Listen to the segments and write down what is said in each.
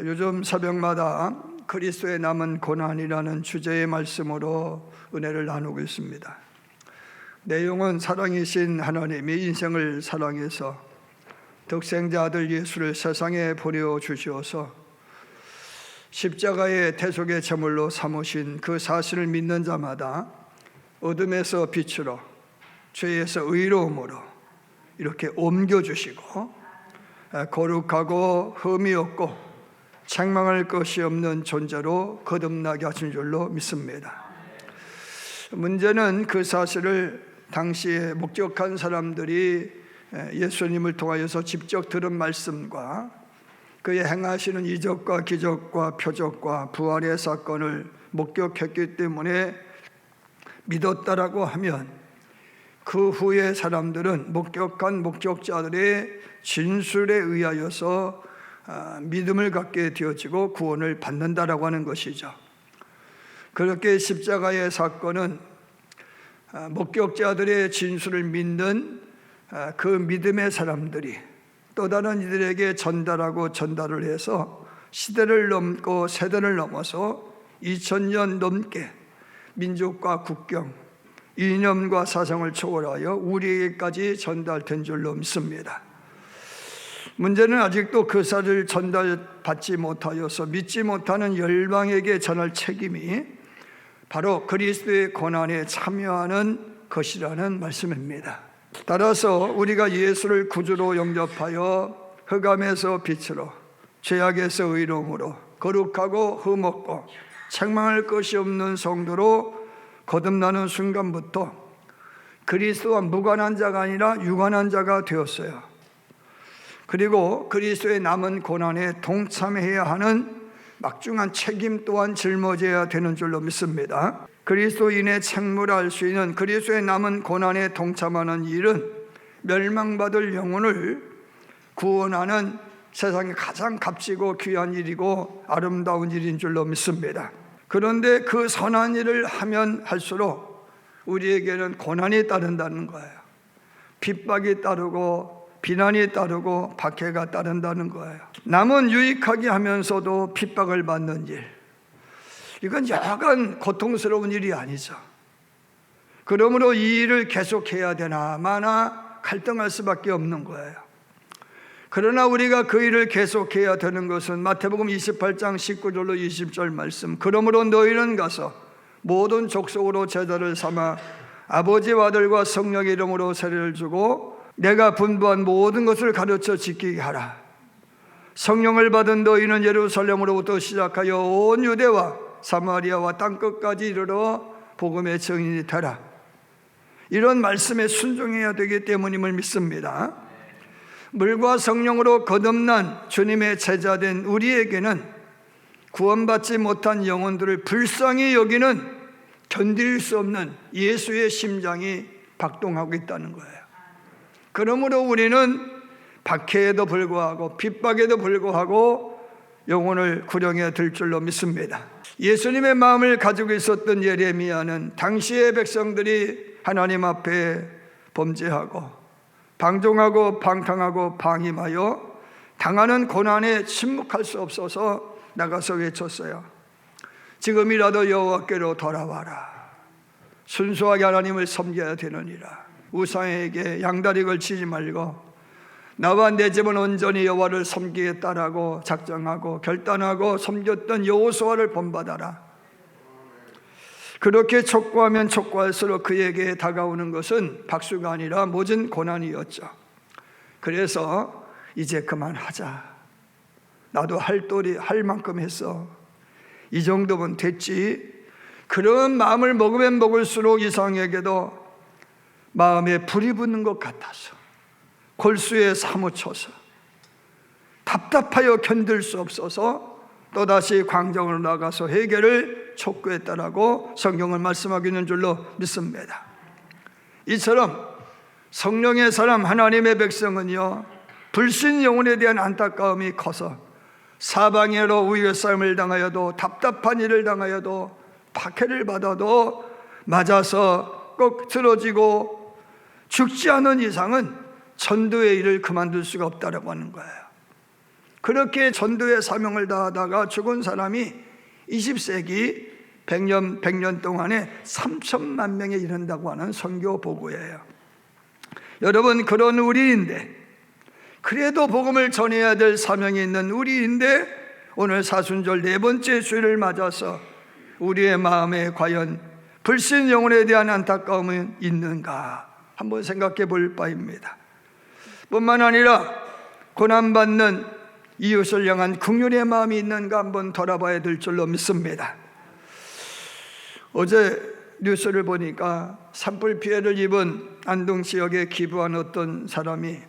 요즘 새벽마다 그리스도의 남은 고난이라는 주제의 말씀으로 은혜를 나누고 있습니다. 내용은 사랑이신 하나님이 인생을 사랑해서 독생자 아들 예수를 세상에 보내주셔서 십자가의 대속의 제물로 삼으신 그 사실을 믿는 자마다 어둠에서 빛으로 죄에서 의로움으로 이렇게 옮겨주시고 거룩하고 흠이 없고 책망할 것이 없는 존재로 거듭나게 하신 줄로 믿습니다. 문제는 그 사실을 당시에 목격한 사람들이 예수님을 통하여서 직접 들은 말씀과 그의 행하시는 이적과 기적과 표적과 부활의 사건을 목격했기 때문에 믿었다라고 하면 그 후에 사람들은 목격한 목격자들의 진술에 의하여서 믿음을 갖게 되어지고 구원을 받는다라고 하는 것이죠. 그렇게 십자가의 사건은 목격자들의 진술을 믿는 그 믿음의 사람들이 또 다른 이들에게 전달하고 전달을 해서 시대를 넘고 세대를 넘어서 2000년 넘게 민족과 국경, 이념과 사상을 초월하여 우리에게까지 전달된 줄로 믿습니다. 문제는 아직도 그 사실을 전달받지 못하여서 믿지 못하는 열방에게 전할 책임이 바로 그리스도의 고난에 참여하는 것이라는 말씀입니다. 따라서 우리가 예수를 구주로 영접하여 흑암에서 빛으로 죄악에서 의로움으로 거룩하고 흠없고 책망할 것이 없는 성도로 거듭나는 순간부터 그리스도와 무관한 자가 아니라 유관한 자가 되었어요. 그리고 그리스도의 남은 고난에 동참해야 하는 막중한 책임 또한 짊어져야 되는 줄로 믿습니다. 그리스도인의 책무를 수 있는 그리스도의 남은 고난에 동참하는 일은 멸망받을 영혼을 구원하는 세상에 가장 값지고 귀한 일이고 아름다운 일인 줄로 믿습니다. 그런데 그 선한 일을 하면 할수록 우리에게는 고난이 따른다는 거예요. 핍박이 따르고 비난이 따르고 박해가 따른다는 거예요. 남은 유익하게 하면서도 핍박을 받는 일, 이건 여간 고통스러운 일이 아니죠. 그러므로 이 일을 계속해야 되나 마나 갈등할 수밖에 없는 거예요. 그러나 우리가 그 일을 계속해야 되는 것은 마태복음 28장 19절로 20절 말씀, 그러므로 너희는 가서 모든 족속으로 제자를 삼아 아버지와 아들과 성령의 이름으로 세례를 주고 내가 분부한 모든 것을 가르쳐 지키게 하라. 성령을 받은 너희는 예루살렘으로부터 시작하여 온 유대와 사마리아와 땅끝까지 이르러 복음의 증인이 되라. 이런 말씀에 순종해야 되기 때문임을 믿습니다. 물과 성령으로 거듭난 주님의 제자된 우리에게는 구원받지 못한 영혼들을 불쌍히 여기는 견딜 수 없는 예수의 심장이 박동하고 있다는 거예요. 그러므로 우리는 박해에도 불구하고 핍박에도 불구하고 영혼을 구령해 들 줄로 믿습니다. 예수님의 마음을 가지고 있었던 예레미야는 당시의 백성들이 하나님 앞에 범죄하고 방종하고 방탕하고 방임하여 당하는 고난에 침묵할 수 없어서 나가서 외쳤어요. 지금이라도 여호와께로 돌아와라. 순수하게 하나님을 섬겨야 되느니라. 우상에게 양다리 걸치지 말고 나와 내 집은 온전히 여호와를 섬기겠다라고 작정하고 결단하고 섬겼던 여호수아를 본받아라. 그렇게 촉구하면 촉구할수록 그에게 다가오는 것은 박수가 아니라 모진 고난이었죠. 그래서 이제 그만하자. 나도 할 만큼 했어. 이 정도면 됐지. 그런 마음을 먹으면 먹을수록 이상에게도 마음에 불이 붙는 것 같아서 골수에 사무쳐서 답답하여 견딜 수 없어서 또다시 광장으로 나가서 해결을 촉구했다라고 성경을 말씀하고 있는 줄로 믿습니다. 이처럼 성령의 사람 하나님의 백성은요, 불신 영혼에 대한 안타까움이 커서 사방에로 우유의 싸움을 당하여도 답답한 일을 당하여도 박해를 받아도 맞아서 꼭 쓰러지고 죽지 않은 이상은 전도의 일을 그만둘 수가 없다라고 하는 거예요. 그렇게 전도의 사명을 다하다가 죽은 사람이 20세기 100년 동안에 3천만 명에 이른다고 하는 선교 보고예요. 여러분, 그런 우리인데, 그래도 복음을 전해야 될 사명이 있는 우리인데, 오늘 사순절 네 번째 주일을 맞아서 우리의 마음에 과연 불신 영혼에 대한 안타까움은 있는가 한번 생각해 볼 바입니다. 뿐만 아니라 고난받는 이웃을 향한 긍휼의 마음이 있는가 한번 돌아봐야 될 줄로 믿습니다. 어제 뉴스를 보니까 산불 피해를 입은 안동 지역에 기부한 어떤 사람이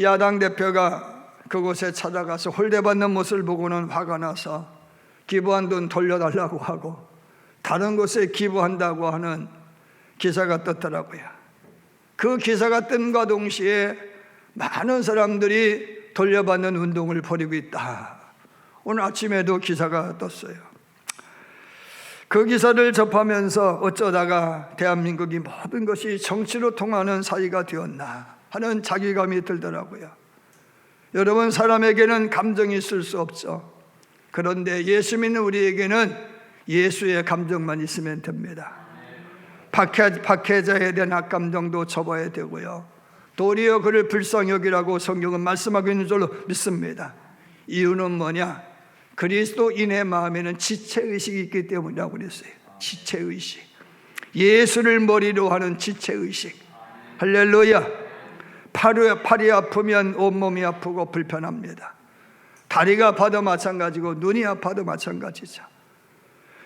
야당 대표가 그곳에 찾아가서 홀대받는 모습을 보고는 화가 나서 기부한 돈 돌려달라고 하고 다른 곳에 기부한다고 하는 기사가 떴더라고요. 그 기사가 뜸과 동시에 많은 사람들이 돌려받는 운동을 벌이고 있다. 오늘 아침에도 기사가 떴어요. 그 기사를 접하면서 어쩌다가 대한민국이 모든 것이 정치로 통하는 사회가 되었나 하는 자괴감이 들더라고요. 여러분, 사람에게는 감정이 있을 수 없죠. 그런데 예수 믿는 우리에게는 예수의 감정만 있으면 됩니다. 박해자에 대한 악감정도 접어야 되고요. 도리어 그를 불쌍히 여기라고 성경은 말씀하고 있는 줄로 믿습니다. 이유는 뭐냐? 그리스도인의 마음에는 지체의식이 있기 때문이라고 그랬어요. 지체의식, 예수를 머리로 하는 지체의식. 할렐루야. 팔이 아프면 온몸이 아프고 불편합니다. 다리가 아파도 마찬가지고 눈이 아파도 마찬가지죠.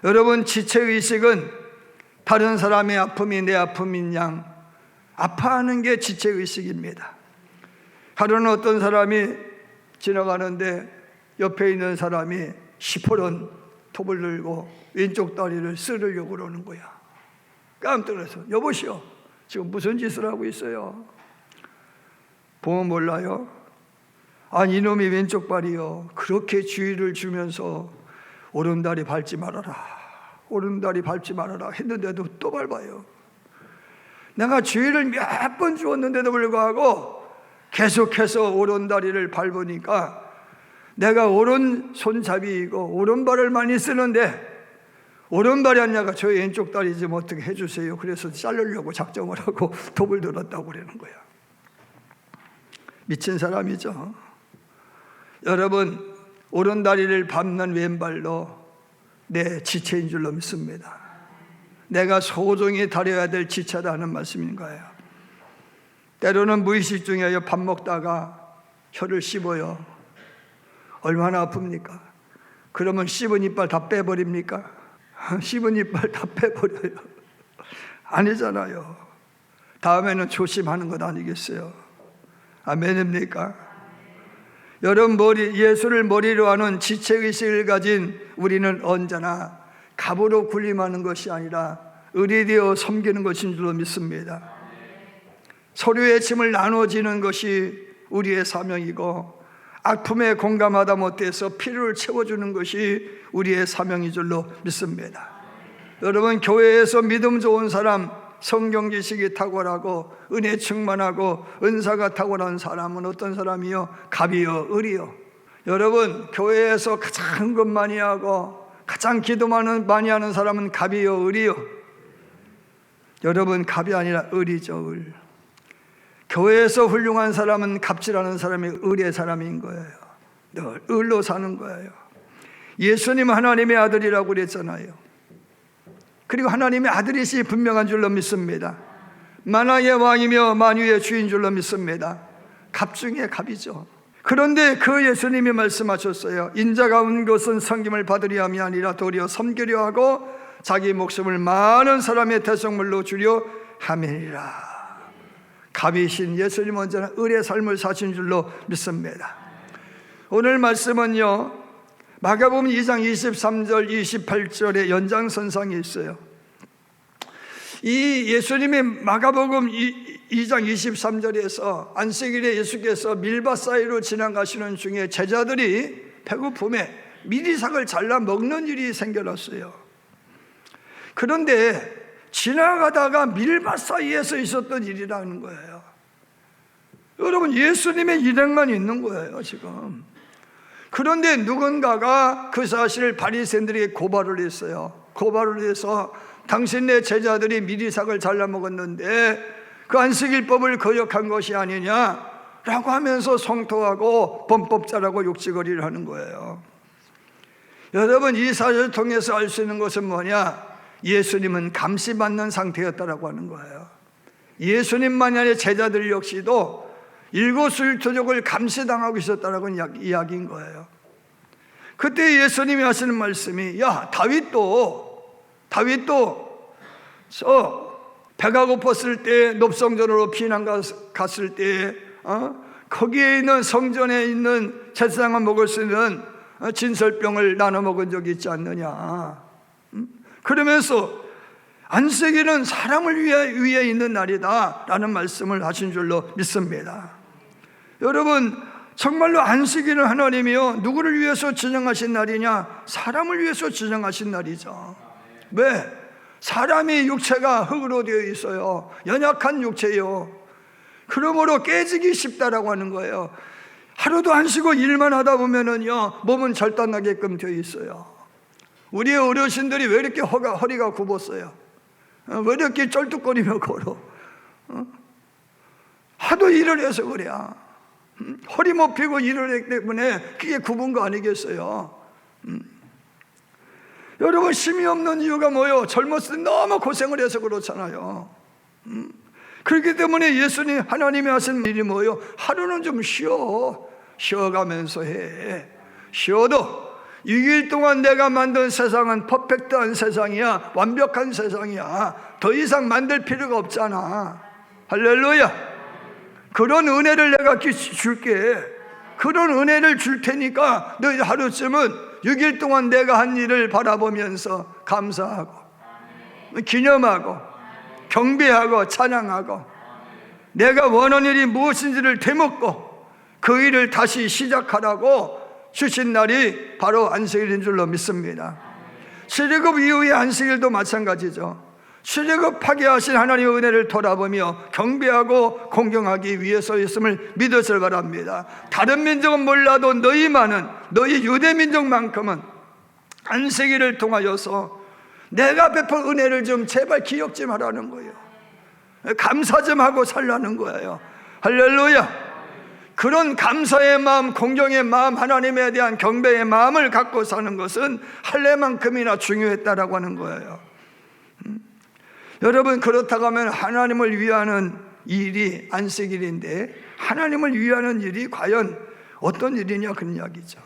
여러분, 지체의식은 다른 사람의 아픔이 내 아픔인 양 아파하는 게 지체의식입니다. 하루는 어떤 사람이 지나가는데 옆에 있는 사람이 시퍼런 톱을 들고 왼쪽 다리를 쓸으려고 그러는 거야. 깜짝 놀라서 여보시오, 지금 무슨 짓을 하고 있어요? 보면 몰라요? 아니, 이놈이 왼쪽 발이요, 그렇게 주의를 주면서 오른다리 밟지 말아라, 오른다리 밟지 말아라 했는데도 또 밟아요. 내가 주의를 몇 번 주었는데도 불구하고 계속해서 오른다리를 밟으니까 내가 오른 손잡이이고 오른발을 많이 쓰는데 오른발이 아니라 저 왼쪽 다리 좀 어떻게 해주세요. 그래서 자르려고 작정을 하고 톱을 들었다고 그러는 거야. 미친 사람이죠. 여러분, 오른다리를 밟는 왼발로 내 지체인 줄로 믿습니다. 내가 소중히 다뤄야 될 지체다 하는 말씀인 거예요. 때로는 무의식 중에 밥 먹다가 혀를 씹어요. 얼마나 아픕니까? 그러면 씹은 이빨 다 빼버립니까? 씹은 이빨 다 빼버려요. 아니잖아요. 다음에는 조심하는 것 아니겠어요? 아멘입니까? 여러분, 예수를 머리로 하는 지체의식을 가진 우리는 언제나 갑으로 군림하는 것이 아니라 의리되어 섬기는 것인 줄로 믿습니다. 서로의 짐을 나눠지는 것이 우리의 사명이고 아픔에 공감하다 못해서 필요를 채워주는 것이 우리의 사명인 줄로 믿습니다. 여러분, 교회에서 믿음 좋은 사람, 성경 지식이 탁월하고 은혜 충만하고 은사가 탁월한 사람은 어떤 사람이요? 갑이요, 을이요. 여러분, 교회에서 가장 것 많이 하고 가장 기도 많이 하는 사람은 갑이요, 을이요. 여러분, 갑이 아니라 을이죠, 을. 교회에서 훌륭한 사람은 갑질하는 사람이 을의 사람인 거예요. 늘 을로 사는 거예요. 예수님 하나님의 아들이라고 그랬잖아요. 그리고 하나님의 아들이시 분명한 줄로 믿습니다. 만왕의 왕이며 만유의 주인 줄로 믿습니다. 갑 중에 갑이죠. 그런데 그 예수님이 말씀하셨어요. 인자가 온 것은 섬김을 받으려 함이 아니라 도리어 섬기려 하고 자기 목숨을 많은 사람의 대속물로 주려 함이니라. 갑이신 예수님 언제나 을의 삶을 사신 줄로 믿습니다. 오늘 말씀은요, 마가복음 2장 23절 28절의 연장선상에 있어요. 이 예수님의 마가복음 2장 23절에서 안식일에 예수께서 밀밭 사이로 지나가시는 중에 제자들이 배고픔에 미리삭을 잘라 먹는 일이 생겨났어요. 그런데 지나가다가 밀밭 사이에서 있었던 일이라는 거예요. 여러분, 예수님의 일행만 있는 거예요. 지금 그런데 누군가가 그 사실을 바리새인들에게 고발을 했어요. 고발을 해서 당신네 제자들이 미리삭을 잘라 먹었는데 그 안식일법을 거역한 것이 아니냐라고 하면서 성토하고 범법자라고 욕지거리를 하는 거예요. 여러분, 이 사실을 통해서 알 수 있는 것은 뭐냐? 예수님은 감시받는 상태였다라고 하는 거예요. 예수님만이 제자들 역시도 일거수일투족을 감시당하고 있었다라고 이야기인 거예요. 그때 예수님이 하시는 말씀이, 야, 다윗도 배가 고팠을 때 높성전으로 피난 갔을 때 거기에 있는 성전에 있는 제사장만 먹을 수 있는 진설병을 나눠 먹은 적이 있지 않느냐. 그러면서 안식일은 사람을 위해 있는 날이다 라는 말씀을 하신 줄로 믿습니다. 여러분, 정말로 안식일은 하나님이요, 누구를 위해서 지정하신 날이냐? 사람을 위해서 지정하신 날이죠. 왜? 사람이 육체가 흙으로 되어 있어요. 연약한 육체요. 그러므로 깨지기 쉽다라고 하는 거예요. 하루도 안 쉬고 일만 하다 보면은요, 몸은 절단나게끔 되어 있어요. 우리의 어르신들이 왜 이렇게 허리가 굽었어요? 왜 이렇게 쩔뚝거리며 걸어? 하도 일을 해서 그래. 허리 못 펴고 일을 했기 때문에 그게 굽은 거 아니겠어요? 여러분, 힘이 없는 이유가 뭐예요? 젊었을 때 너무 고생을 해서 그렇잖아요. 그렇기 때문에 예수님, 하나님이 하신 일이 뭐예요? 하루는 좀 쉬어가면서 해. 쉬어도 6일 동안 내가 만든 세상은 퍼펙트한 세상이야. 완벽한 세상이야. 더 이상 만들 필요가 없잖아. 할렐루야. 그런 은혜를 내가 줄게. 그런 은혜를 줄 테니까 너희 하루쯤은 6일 동안 내가 한 일을 바라보면서 감사하고 기념하고 경배하고 찬양하고 내가 원하는 일이 무엇인지를 되묻고 그 일을 다시 시작하라고 주신 날이 바로 안식일인 줄로 믿습니다. 출애굽 이후의 안식일도 마찬가지죠. 출애굽하게 하신 하나님의 은혜를 돌아보며 경배하고 공경하기 위해서였음을 믿으시길 바랍니다. 다른 민족은 몰라도 너희 유대 민족만큼은 안식일을 통하여서 내가 베푼 은혜를 좀 제발 기억 좀 하라는 거예요. 감사 좀 하고 살라는 거예요. 할렐루야. 그런 감사의 마음, 공경의 마음, 하나님에 대한 경배의 마음을 갖고 사는 것은 할례만큼이나 중요했다라고 하는 거예요. 여러분, 그렇다고 하면 하나님을 위하는 일이 안식일인데 하나님을 위하는 일이 과연 어떤 일이냐, 그런 이야기죠.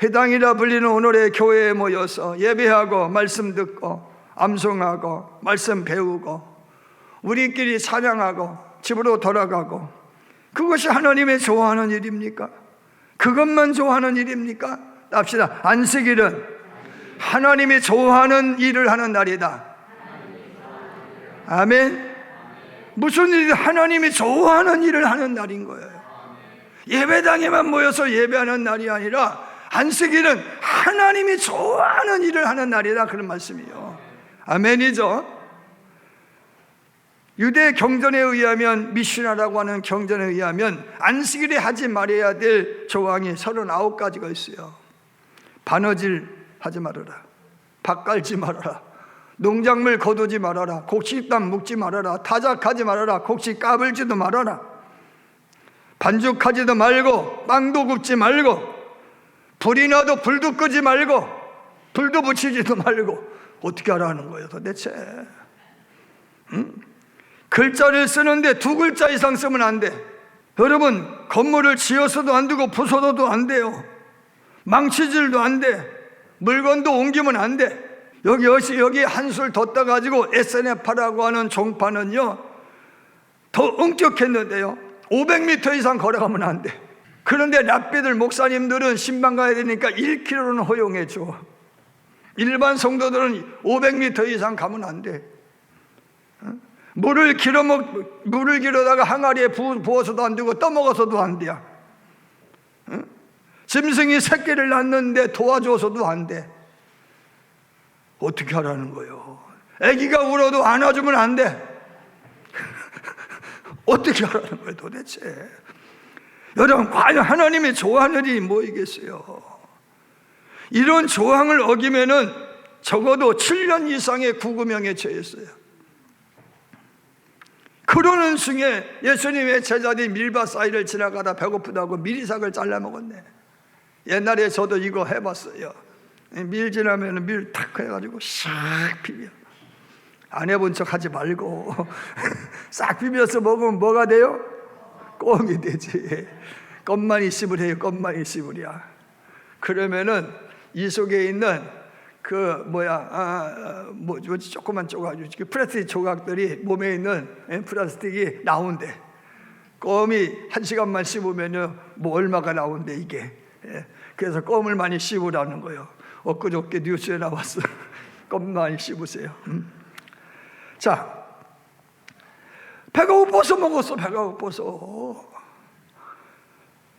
회당이라 불리는 오늘의 교회에 모여서 예배하고 말씀 듣고 암송하고 말씀 배우고 우리끼리 찬양하고 집으로 돌아가고, 그것이 하나님의 좋아하는 일입니까? 그것만 좋아하는 일입니까? 합시다. 안식일은 하나님이 좋아하는 일을 하는 날이다. 아멘. 무슨 일이든 하나님이 좋아하는 일을 하는 날인 거예요. 예배당에만 모여서 예배하는 날이 아니라 안식일은 하나님이 좋아하는 일을 하는 날이다, 그런 말씀이에요. 아멘이죠. 유대 경전에 의하면, 미슈나라고 하는 경전에 의하면 안식일에 하지 말아야 될 조항이 39가지가 있어요. 바느질 하지 말아라, 밭 깔지 말아라, 농작물 거두지 말아라, 곡식담 묵지 말아라, 타작하지 말아라, 곡식 까불지도 말아라, 반죽하지도 말고 빵도 굽지 말고 불이 나도 불도 끄지 말고 불도 붙이지도 말고. 어떻게 하라는 거예요 도대체? 글자를 쓰는데 2글자 이상 쓰면 안 돼. 여러분, 건물을 지어서도 안 되고 부숴도 안 돼요. 망치질도 안 돼. 물건도 옮기면 안 돼. 여기 한술 뒀다 가지고 SNF라고 하는 종파는요, 더 엄격했는데요, 500m 이상 걸어가면 안 돼. 그런데 랍비들 목사님들은 신방 가야 되니까 1km는 허용해 줘. 일반 성도들은 500m 이상 가면 안 돼. 물을 길어다가 항아리에 부어서도 안 되고 떠먹어서도 안 돼. 짐승이 새끼를 낳는데 도와줘서도 안 돼. 어떻게 하라는 거예요? 아기가 울어도 안아주면 안 돼. 어떻게 하라는 거예요 도대체? 여러분, 과연 하나님이 좋아하는 일이 뭐이겠어요? 이런 조항을 어기면은 적어도 7년 이상의 구금형에 처했어요. 그러는 중에 예수님의 제자들이 밀밭 사이를 지나가다 배고프다고 밀이삭을 잘라 먹었네. 옛날에 저도 이거 해봤어요. 밀 지나면 밀 탁 해가지고 싹 비벼. 안 해본 척 하지 말고 싹 비벼서 먹으면 뭐가 돼요? 껌이 되지. 껌만 있으면 껌만 있으면이야. 그러면은 이 속에 있는 조그만 조각, 플라스틱 조각들이 몸에 있는 플라스틱이 나온대. 껌이 1시간만 씹으면요, 뭐 얼마가 나온대 이게. 그래서 껌을 많이 씹으라는 거예요. 엊그저께 뉴스에 나왔어. 껌 많이 씹으세요. 자, 배가 고파서 먹었어. 배가 고파서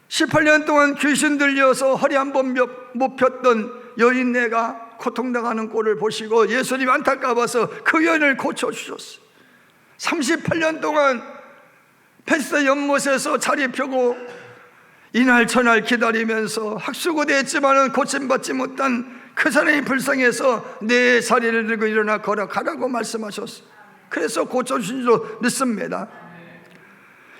18년 동안 귀신 들려서 허리 한 번 못 폈던 여인네가 고통당하는 꼴을 보시고 예수님 안타까워서 그 여인을 고쳐주셨어요. 38년 동안 뱃사 연못에서 자리 펴고 이날 저날 기다리면서 학수고대 했지만은 고침받지 못한 그 사람이 불쌍해서 내 자리를 들고 일어나 걸어가라고 말씀하셨어요. 그래서 고쳐주신 줄 믿습니다.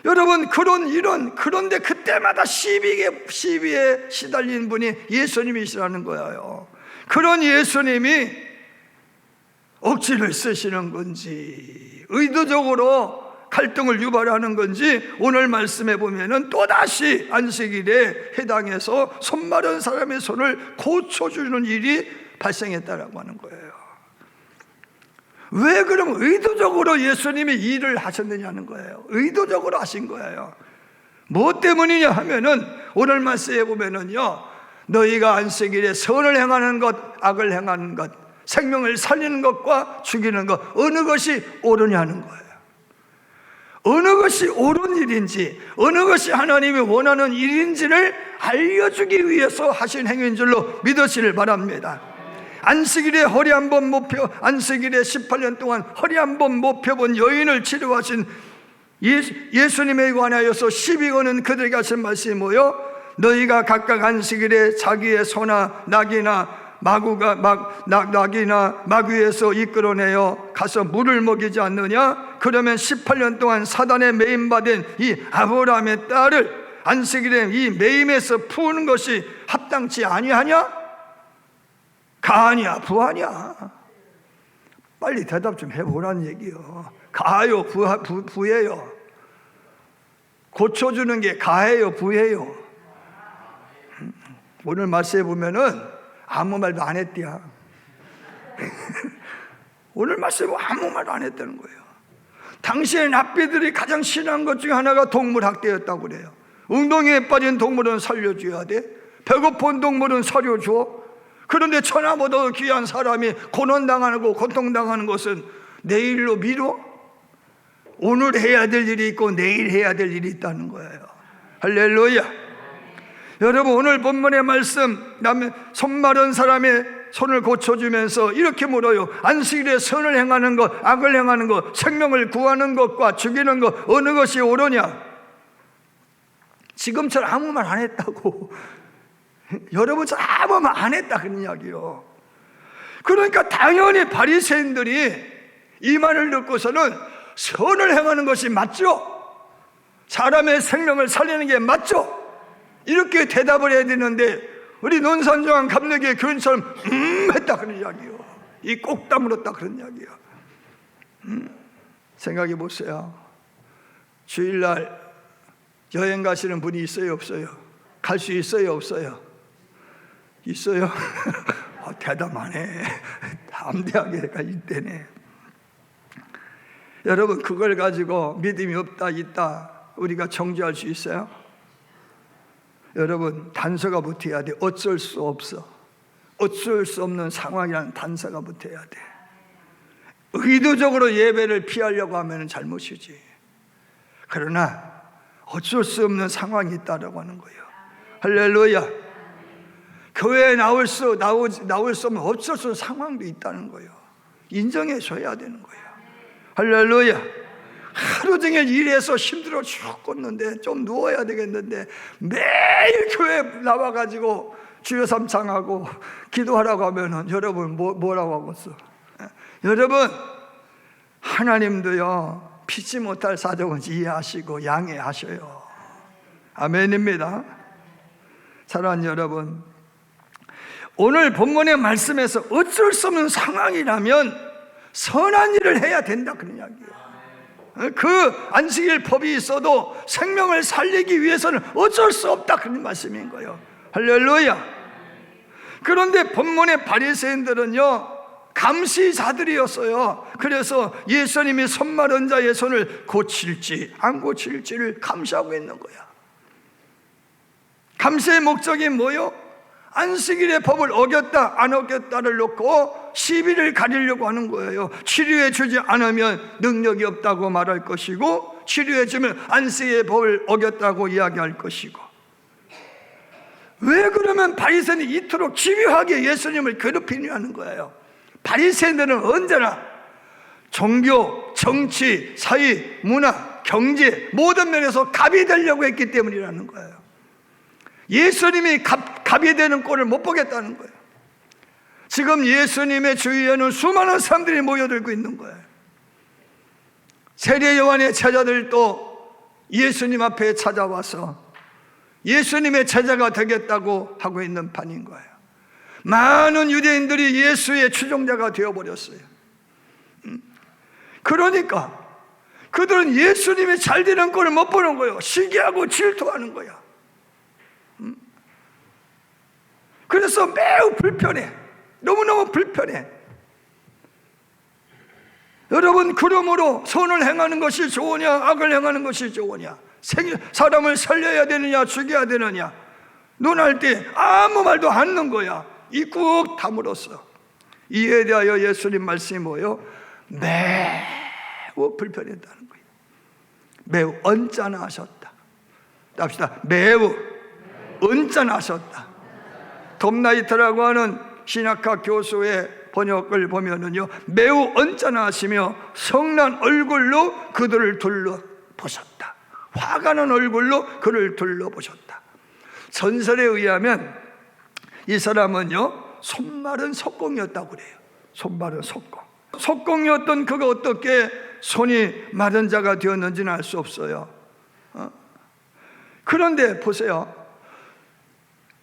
여러분, 그런데 그때마다 시비에 시달린 분이 예수님이시라는 거예요. 그런 예수님이 억지를 쓰시는 건지 의도적으로 갈등을 유발하는 건지 오늘 말씀해 보면은 또다시 안식일에 해당해서 손 마른 사람의 손을 고쳐주는 일이 발생했다라고 하는 거예요. 왜 그럼 의도적으로 예수님이 일을 하셨느냐는 거예요. 의도적으로 하신 거예요. 뭐 때문이냐 하면은 오늘 말씀해 보면은요, 너희가 안식일에 선을 행하는 것, 악을 행하는 것, 생명을 살리는 것과 죽이는 것, 어느 것이 옳으냐는 거예요. 어느 것이 옳은 일인지, 어느 것이 하나님이 원하는 일인지를 알려주기 위해서 하신 행위인 줄로 믿으시길 바랍니다. 안식일에 허리 한 번 못 펴, 안식일에 18년 동안 허리 한 번 못 펴본 여인을 치료하신 예수님에 관하여서 시비 거는 그들에게 하신 말씀이 뭐요? 너희가 각각 안식일에 자기의 소나 낙이나 낙이나 마귀에서 이끌어내어 가서 물을 먹이지 않느냐? 그러면 18년 동안 사단에 매임받은 이 아브라함의 딸을 안식일에 이 매임에서 푸는 것이 합당치 아니하냐? 가하냐 부하냐? 빨리 대답 좀 해보라는 얘기요. 가요 부해요? 고쳐주는 게 가해요 부해요? 오늘 말씀해 보면은 아무 말도 안 했대야. 오늘 말씀에 아무 말도 안 했다는 거예요. 당시의 랍비들이 가장 싫어한 것 중에 하나가 동물학대였다고 그래요. 웅덩이에 빠진 동물은 살려줘야 돼. 배고픈 동물은 사료줘. 그런데 천하보다 귀한 사람이 고난당하고 고통당하는 것은 내일로 미뤄? 오늘 해야 될 일이 있고 내일 해야 될 일이 있다는 거예요. 할렐루야. 여러분, 오늘 본문의 말씀, 손 마른 사람의 손을 고쳐주면서 이렇게 물어요. 안식일에 선을 행하는 것, 악을 행하는 것, 생명을 구하는 것과 죽이는 것, 어느 것이 옳으냐? 지금처럼 아무 말 안 했다고. 여러분처럼 아무 말 안 했다 그런 이야기요. 그러니까 당연히 바리새인들이 이 말을 듣고서는 선을 행하는 것이 맞죠? 사람의 생명을 살리는 게 맞죠? 이렇게 대답을 해야 되는데 우리 논산정한 감독의 교인처럼 했다 그런 이야기요. 이 꼭 다물었다 그런 이야기요. 생각해 보세요. 주일날 여행 가시는 분이 있어요 없어요? 갈 수 있어요 없어요? 있어요? 대답 안 해. 담대하게 이때네. 여러분, 그걸 가지고 믿음이 없다 있다 우리가 정죄할 수 있어요? 여러분, 단서가 붙어야 돼. 어쩔 수 없어. 어쩔 수 없는 상황이라는 단서가 붙어야 돼. 의도적으로 예배를 피하려고 하면 잘못이지. 그러나 어쩔 수 없는 상황이 있다라고 하는 거예요. 할렐루야. 교회에 나올 수 없는 어쩔 수 없는 상황도 있다는 거예요. 인정해 줘야 되는 거예요. 할렐루야. 하루 종일 일해서 힘들어 죽겠는데 좀 누워야 되겠는데 매일 교회 나와가지고 주여 삼창하고 기도하라고 하면은 여러분 뭐라고 하겠어? 여러분, 하나님도요 피치 못할 사정은 이해하시고 양해하셔요. 아멘입니다. 사랑하는 여러분, 오늘 본문의 말씀에서 어쩔 수 없는 상황이라면 선한 일을 해야 된다 그런 이야기예요. 그 안식일 법이 있어도 생명을 살리기 위해서는 어쩔 수 없다 그런 말씀인 거예요. 할렐루야. 그런데 본문의 바리새인들은요 감시자들이었어요. 그래서 예수님이 손마른 자의 손을 고칠지 안 고칠지를 감시하고 있는 거야. 감시의 목적이 뭐요? 안식일의 법을 어겼다 안 어겼다를 놓고 시비를 가리려고 하는 거예요. 치료해 주지 않으면 능력이 없다고 말할 것이고, 치료해 주면 안식일의 법을 어겼다고 이야기할 것이고. 왜 그러면 바리새인이 이토록 집요하게 예수님을 괴롭히냐는 거예요. 바리새인들은 언제나 종교, 정치, 사회, 문화, 경제 모든 면에서 갑이 되려고 했기 때문이라는 거예요. 예수님이 갑이 되는 꼴을 못 보겠다는 거예요. 지금 예수님의 주위에는 수많은 사람들이 모여들고 있는 거예요. 세례 요한의 제자들도 예수님 앞에 찾아와서 예수님의 제자가 되겠다고 하고 있는 판인 거예요. 많은 유대인들이 예수의 추종자가 되어버렸어요. 그러니까 그들은 예수님이 잘 되는 꼴을 못 보는 거예요. 시기하고 질투하는 거야. 그래서 매우 불편해. 너무너무 불편해. 여러분, 그러므로 선을 행하는 것이 좋으냐 악을 행하는 것이 좋으냐, 사람을 살려야 되느냐 죽여야 되느냐 논할 때 아무 말도 안 하는 거야. 이 꾹 다물었어. 이에 대하여 예수님 말씀이 뭐예요? 매우 불편했다는 거예요. 매우 언짢아하셨다. 합시다. 매우 언짢아하셨다. 톰 나이트라고 하는 신학학 교수의 번역을 보면은요, 매우 언짢아하시며 성난 얼굴로 그들을 둘러보셨다. 화가 난 얼굴로 그를 둘러보셨다. 전설에 의하면 이 사람은요 손마른 석공이었다고 그래요. 손마른 석공. 석공이었던 그가 어떻게 손이 마른 자가 되었는지는 알 수 없어요. 그런데 보세요.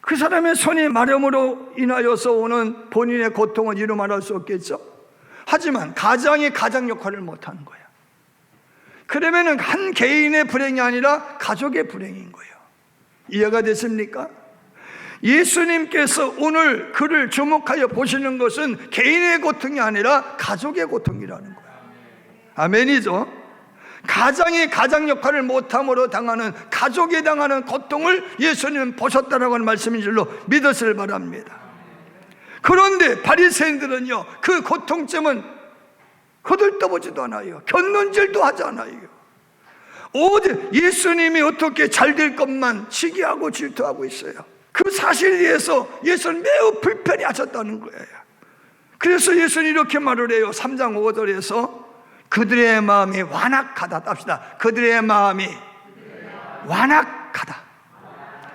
그 사람의 손이 마름으로 인하여서 오는 본인의 고통은 이루 말할 수 없겠죠. 하지만 가장이 가장 역할을 못하는 거예요. 그러면은 한 개인의 불행이 아니라 가족의 불행인 거예요. 이해가 되십니까? 예수님께서 오늘 그를 주목하여 보시는 것은 개인의 고통이 아니라 가족의 고통이라는 거예요. 아멘이죠? 가장이 가장 역할을 못함으로 당하는, 가족이 당하는 고통을 예수님은 보셨다라고 하는 말씀인 줄로 믿으시길 바랍니다. 그런데 바리새인들은요 그 고통점은 거들떠보지도 않아요. 견눈질도 하지 않아요. 오직 예수님이 어떻게 잘 될 것만 시기하고 질투하고 있어요. 그 사실에 대해서 예수는 매우 불편해 하셨다는 거예요. 그래서 예수는 이렇게 말을 해요. 3장 5절에서 그들의 마음이 완악하다. 합시다. 그들의 마음이 완악하다.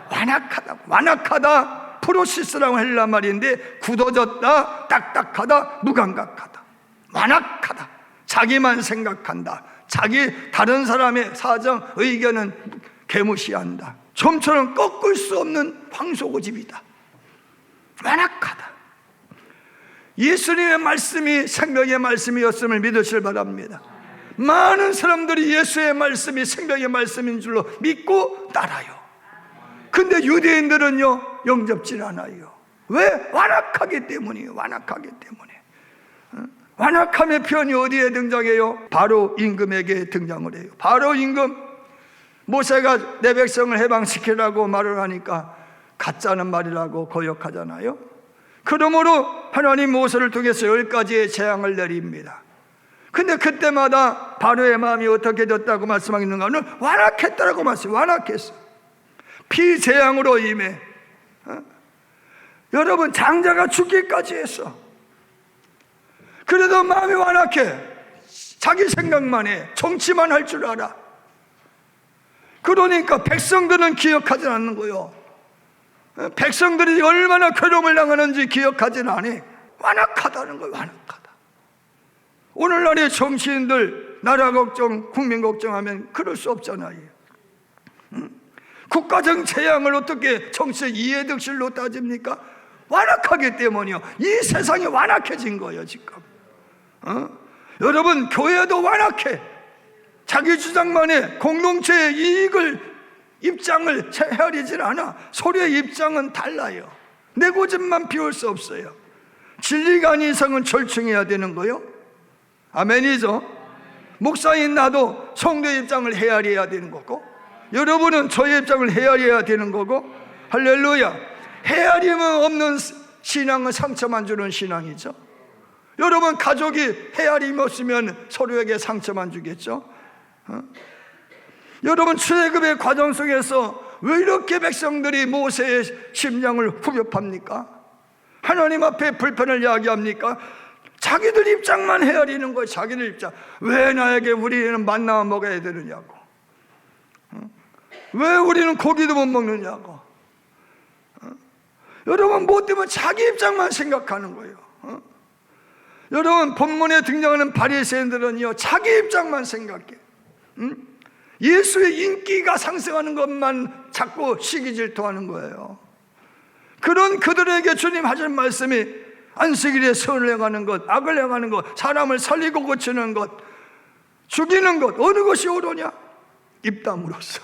완악하다. 완악하다. 프로시스라고 헬라 말인데 굳어졌다, 딱딱하다, 무감각하다. 완악하다. 자기만 생각한다. 다른 사람의 사정, 의견은 개무시한다. 좀처럼 꺾을 수 없는 황소고집이다. 완악하다. 예수님의 말씀이 생명의 말씀이었음을 믿으시길 바랍니다. 많은 사람들이 예수의 말씀이 생명의 말씀인 줄로 믿고 따라요. 근데 유대인들은요 영접질 않아요. 왜? 완악하기 때문이에요. 완악하기 때문에. 완악함의 표현이 어디에 등장해요? 바로 임금에게 등장을 해요. 바로 임금. 모세가 내 백성을 해방시키라고 말을 하니까 가짜는 말이라고 거역하잖아요. 그러므로 하나님 모세를 통해서 10가지의 재앙을 내립니다. 근데 그때마다 바로의 마음이 어떻게 됐다고 말씀하겠는가 하면 완악했다라고 말씀해요. 완악했어. 피재앙으로 임해. 여러분, 장자가 죽기까지 했어. 그래도 마음이 완악해. 자기 생각만 해. 정치만 할 줄 알아. 그러니까 백성들은 기억하지 않는 거요. 백성들이 얼마나 괴로움을 당하는지 기억하지는 않아. 완악하다는 거예요. 완악하다. 오늘날의 정치인들 나라 걱정, 국민 걱정하면 그럴 수 없잖아요. 국가적 재앙을 어떻게 정치적 이해득실로 따집니까? 완악하기 때문이요. 이 세상이 완악해진 거예요 지금. 여러분, 교회도 완악해. 자기 주장만 해. 공동체의 입장을 헤아리질 않아. 서로의 입장은 달라요. 내 고집만 피울 수 없어요. 진리가 아닌 이상은 절충해야 되는 거요. 아멘이죠. 목사인 나도 성도의 입장을 헤아려야 되는 거고, 여러분은 저의 입장을 헤아려야 되는 거고. 할렐루야. 헤아림 없는 신앙은 상처만 주는 신앙이죠. 여러분, 가족이 헤아림 없으면 서로에게 상처만 주겠죠. 여러분, 출애굽의 과정 속에서 왜 이렇게 백성들이 모세의 심령을 후벼팝니까? 하나님 앞에 불편을 야기합니까? 자기들 입장만 헤아리는 거예요. 자기들 입장. 왜 나에게 우리는 만나 먹어야 되느냐고. 왜 우리는 고기도 못 먹느냐고. 여러분, 뭐 때문에 자기 입장만 생각하는 거예요. 여러분, 본문에 등장하는 바리새인들은요, 자기 입장만 생각해. 예수의 인기가 상승하는 것만 자꾸 시기질투하는 거예요. 그런 그들에게 주님 하신 말씀이 안식일에 선을 행하는 것, 악을 행하는 것, 사람을 살리고 고치는 것, 죽이는 것, 어느 것이 옳으냐? 입 다물었어.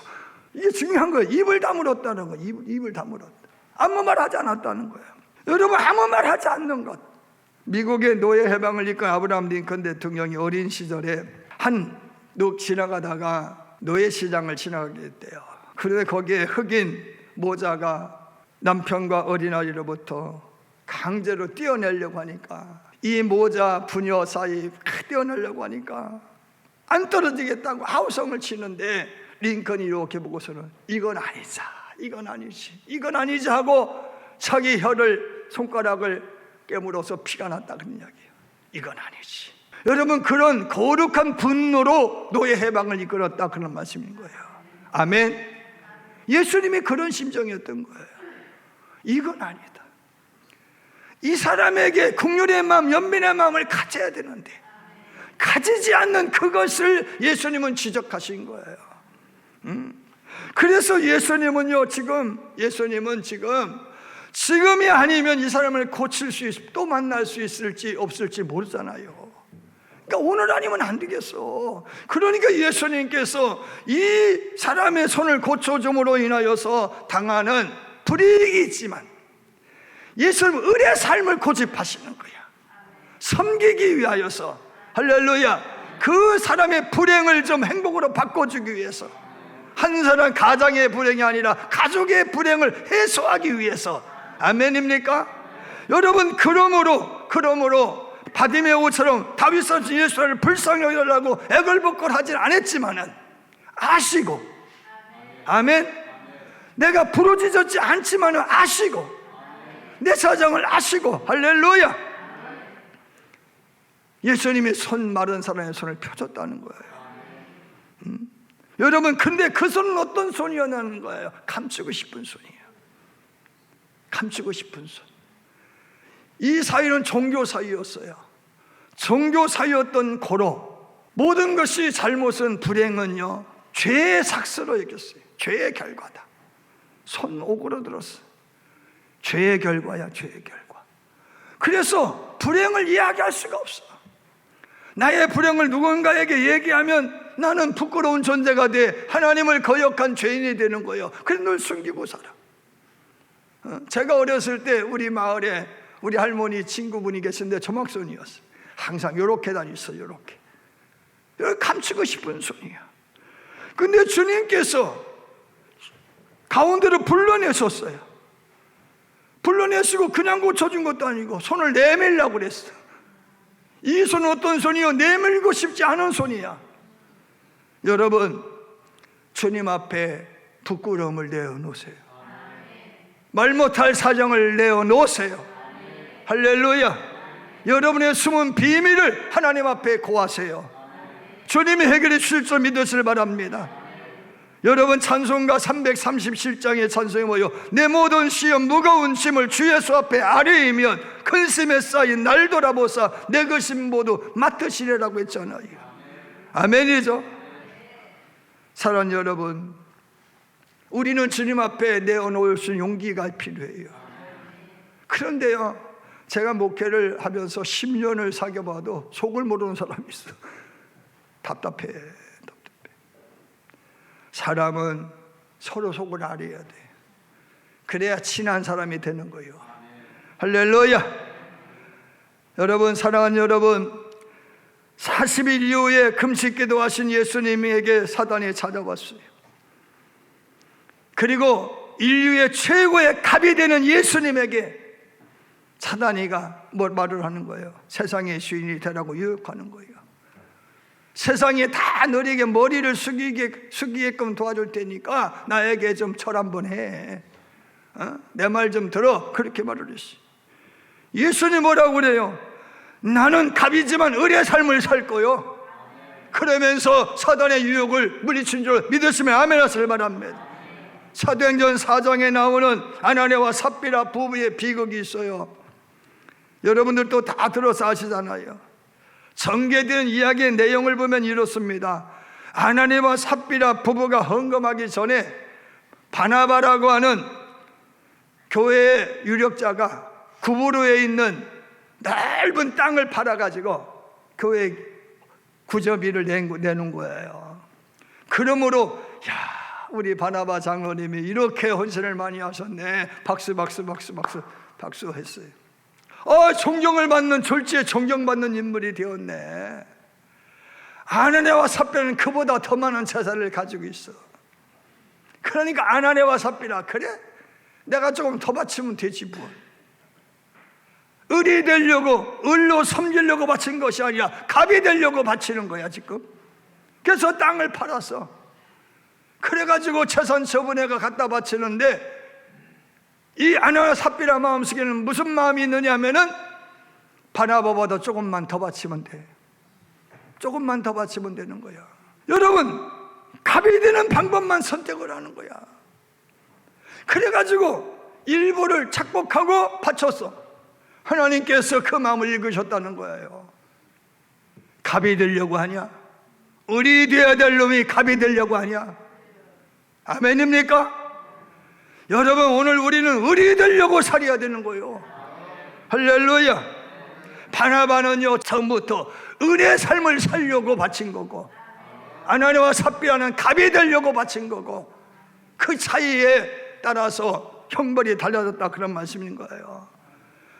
이게 중요한 거예요. 입을 다물었다는 거예요. 입을 다물었다. 아무 말 하지 않았다는 거예요. 여러분, 아무 말 하지 않는 것. 미국의 노예 해방을 이끈 아브라함 링컨 대통령이 어린 시절에 한둑 지나가다가 노예 시장을 지나가게 됐대요. 그런데 거기에 흑인 모자가 남편과 어린아이로부터 강제로 떼어내려고 하니까, 이 모자 부녀 사이 떼어내려고 하니까 안 떨어지겠다고 아우성을 치는데, 링컨이 이렇게 보고서는 이건 아니자, 이건 아니지, 이건 아니지 하고 자기 혀를, 손가락을 깨물어서 피가 났다, 그런 이야기예요. 이건 아니지. 여러분, 그런 거룩한 분노로 노예 해방을 이끌었다, 그런 말씀인 거예요. 아멘. 예수님이 그런 심정이었던 거예요. 이건 아니다. 이 사람에게 긍휼의 마음, 연민의 마음을 가져야 되는데 가지지 않는 그것을 예수님은 지적하신 거예요. 그래서 예수님은 지금이 아니면 이 사람을 고칠 수 또 만날 수 있을지 없을지 모르잖아요. 그러니까 오늘 아니면 안 되겠어. 그러니까 예수님께서 이 사람의 손을 고쳐줌으로 인하여서 당하는 불이익이 있지만 예수님은 을의 삶을 고집하시는 거야. 섬기기 위하여서. 할렐루야. 그 사람의 불행을 좀 행복으로 바꿔주기 위해서, 한 사람 가장의 불행이 아니라 가족의 불행을 해소하기 위해서. 아멘입니까? 여러분, 그러므로 바디메오처럼 다윗은 예수를 불쌍히 여기려고 애걸복걸 하진 않았지만은 아시고, 아멘. 내가 부러지지 않지만은 아시고, 내 사정을 아시고, 할렐루야. 예수님이 손 마른 사람의 손을 펴줬다는 거예요. 여러분, 근데 그 손은 어떤 손이었냐는 거예요. 감추고 싶은 손이에요. 감추고 싶은 손. 이 사이는 종교 사이였어요. 종교 사이였던 고로 모든 것이 잘못은, 불행은요, 죄의 삭스로 여겼어요. 죄의 결과다. 손 오그러들었어. 죄의 결과야, 죄의 결과. 그래서 불행을 이야기할 수가 없어. 나의 불행을 누군가에게 얘기하면 나는 부끄러운 존재가 돼 하나님을 거역한 죄인이 되는 거예요. 그래서 늘 숨기고 살아. 제가 어렸을 때 우리 마을에 우리 할머니 친구분이 계신데 조막손이었어요. 항상 요렇게 다녔어요. 요렇게 감추고 싶은 손이야. 근데 주님께서 가운데로 불러내셨어요. 불러내시고 그냥 고쳐준 것도 아니고 손을 내밀라고 그랬어. 이 손은 어떤 손이요? 내밀고 싶지 않은 손이야. 여러분, 주님 앞에 부끄러움을 내어놓으세요. 말 못할 사정을 내어놓으세요. 할렐루야. 여러분의 숨은 비밀을 하나님 앞에 고하세요. 주님이 해결해 주실 줄 믿으시길 바랍니다. 여러분, 찬송가 337장의 찬송이 뭐요? 내 모든 시험 무거운 짐을 주 예수 앞에 아뢰이면 큰 짐에 쌓인 날 돌아보사 내 그 짐 모두 맡으시리라고 했잖아요. 아멘이죠. 사랑하는 여러분, 우리는 주님 앞에 내어놓을 수 있는 용기가 필요해요. 그런데요, 제가 목회를 하면서 10년을 사귀어봐도 속을 모르는 사람이 있어. 답답해. 사람은 서로 속을 알아야 돼. 그래야 친한 사람이 되는 거예요. 할렐루야. 여러분, 사랑하는 여러분, 40일 이후에 금식 기도하신 예수님에게 사단이 찾아왔어요. 그리고 인류의 최고의 갑이 되는 예수님에게 사단이가 말을 하는 거예요. 세상의 주인이 되라고 유혹하는 거예요. 세상에 다 너에게 머리를 숙이게끔 도와줄 테니까 나에게 좀 절 한번 해. 내 말 좀 들어. 그렇게 말을 했어요. 예수님 뭐라고 그래요? 나는 갑이지만 을의 삶을 살 거요. 그러면서 사단의 유혹을 물리친 줄 믿으시면 아멘 하시길 바랍니다. 사도행전 4장에 나오는 아나니아와 삽비라 부부의 비극이 있어요. 여러분들도 다 들어서 아시잖아요. 전개된 이야기의 내용을 보면 이렇습니다. 아나니아와 삽비라 부부가 헌금하기 전에 바나바라고 하는 교회의 유력자가 구부로에 있는 넓은 땅을 팔아가지고 교회 구제비를 내는 거예요. 그러므로 우리 바나바 장로님이 이렇게 헌신을 많이 하셨네. 박수 했어요. 존경을 받는, 졸지에 존경받는 인물이 되었네. 아나니아와 삽비라는 그보다 더 많은 재산을 가지고 있어. 그러니까 아나니아와 삽비라, 그래? 내가 조금 더 바치면 되지 뭐. 을이 되려고, 을로 섬기려고 바친 것이 아니라 갑이 되려고 바치는 거야 지금. 그래서 땅을 팔았어. 그래가지고 재산 처분해가 갖다 바치는데, 이 아나니아와 삽비라 마음속에는 무슨 마음이 있느냐 하면은 바나바보다 조금만 더 바치면 돼. 조금만 더 바치면 되는 거야. 여러분, 갑이 되는 방법만 선택을 하는 거야. 그래가지고 일부를 착복하고 바쳤어. 하나님께서 그 마음을 읽으셨다는 거예요. 갑이 되려고 하냐? 을이 되어야 될 놈이 갑이 되려고 하냐? 아멘입니까? 여러분, 오늘 우리는 을이 되려고 살아야 되는 거예요. 할렐루야. 바나바는요, 처음부터 을의 삶을 살려고 바친 거고, 아나니아와 삽비라는 갑이 되려고 바친 거고, 그 차이에 따라서 형벌이 달라졌다, 그런 말씀인 거예요.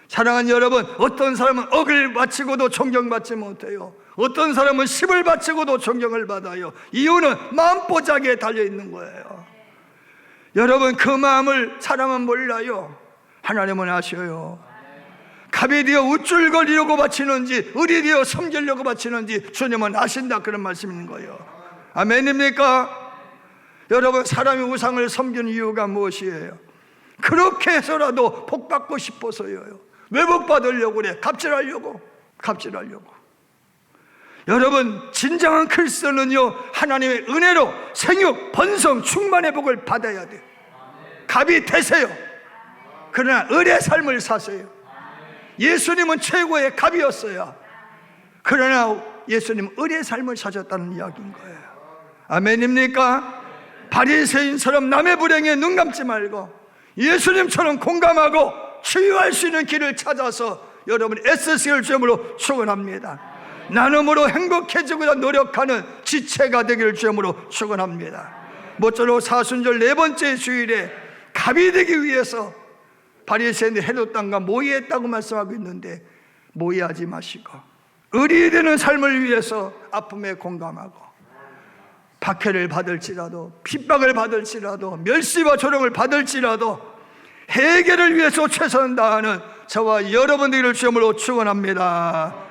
사랑하는 여러분, 어떤 사람은 억을 바치고도 존경받지 못해요. 어떤 사람은 10을 바치고도 존경을 받아요. 이유는 마음보자기에 달려있는 거예요. 여러분, 그 마음을 사람은 몰라요. 하나님은 아셔요. 갑이 되어 우쭐거리려고 바치는지 을이 되어 섬기려고 바치는지 주님은 아신다, 그런 말씀인 거예요. 아멘입니까? 여러분, 사람이 우상을 섬기는 이유가 무엇이에요? 그렇게 해서라도 복받고 싶어서요. 왜 복받으려고 그래? 갑질하려고. 여러분, 진정한 크리스천은요, 하나님의 은혜로 생육, 번성, 충만의 복을 받아야 돼요. 갑이 되세요. 그러나 을의 삶을 사세요. 예수님은 최고의 갑이었어요. 그러나 예수님은 을의 삶을 사셨다는 이야기인 거예요. 아멘입니까? 바리새인처럼 남의 불행에 눈 감지 말고 예수님처럼 공감하고 치유할 수 있는 길을 찾아서 여러분 애쓰시길 주님으로 축원합니다. 나눔으로 행복해지고자 노력하는 지체가 되기를 주님으로 축원합니다. 모쪼록 사순절 4번째 주일에 갑이 되기 위해서 바리새인들이 헤롯 땅과 모의했다고 말씀하고 있는데, 모의하지 마시고 을이 되는 삶을 위해서 아픔에 공감하고 박해를 받을지라도, 핍박을 받을지라도, 멸시와 조롱을 받을지라도 해결을 위해서 최선을 다하는 저와 여러분들을 주님으로 축원합니다.